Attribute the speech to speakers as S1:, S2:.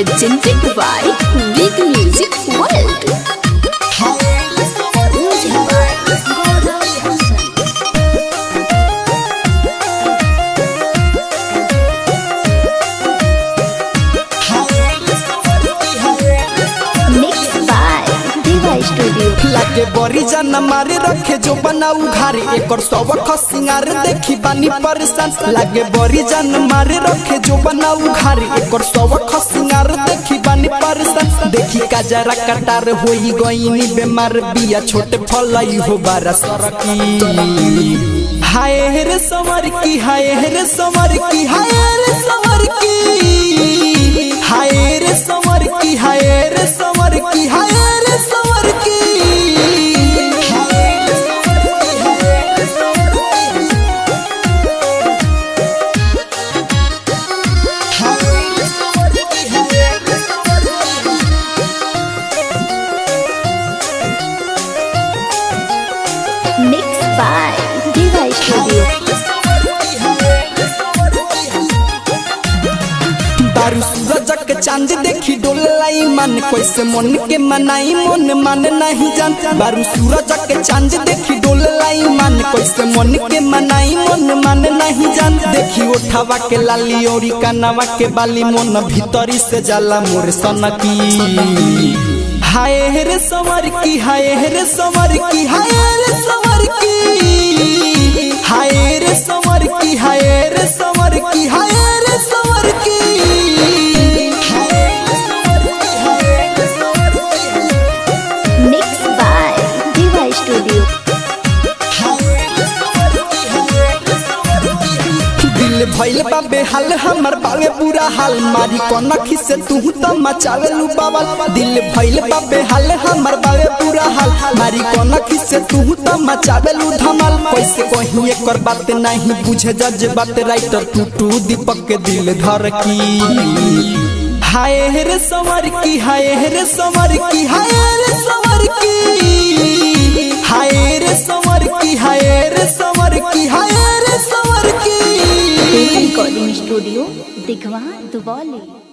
S1: presented by Big Music World.
S2: लागे बरी जान मारे रखे जो बनाऊ घारे एकर सबक सिंगार देखी बानी परेशान। लागे बरी जान मारे रखे जो बनाऊ घारे एकर सबक सिंगार देखी बानी परेशान। देखी काजरा कटार होई गईनी बेमार बिया छोटे फलई हो बारा सरकी। हाय रे समर की हाय रे समर की हाय रे समर की हाय रे समर की हाय रे समर की हाय रे समर की।
S1: Mixed by Diva Studio.
S2: बारू सूरज के चांद देखी डोलाई मन कैसे मन के मनाई मन मान नहीं जान। बारू सूरज के चांद देखी डोलाई मन कैसे मन के मनाई मन मान नहीं जान। देखी उठावा के लाली और कानवा के बाली मन भीतरी से जाला मोर सनकी। हाय रे समर की हाय रे समर की हाय रे समर की हाय रे समर की हाय रे समर की हाय रे समर की।
S1: Mixed by Diva Studio.
S2: दिल भइल बा बेहाल हमर बावे बुरा हाल मारी कनखी से तू त मचावेलू बावल। दिल भइल बा बेहाल हमर बावे बुरा हाल मारी कनखी से तू त मचावेलू धमाल। कैसे कहीं एकर बात नहीं बुझे जज बात राइटर टूटू दीपक के दिल धर की। हाय रे समर की हाय रे समर की हाय रे समर की हाय रे समर की हाय रे समर की हाय रे समर की।
S1: Recording Studio, Digwa, Duboli.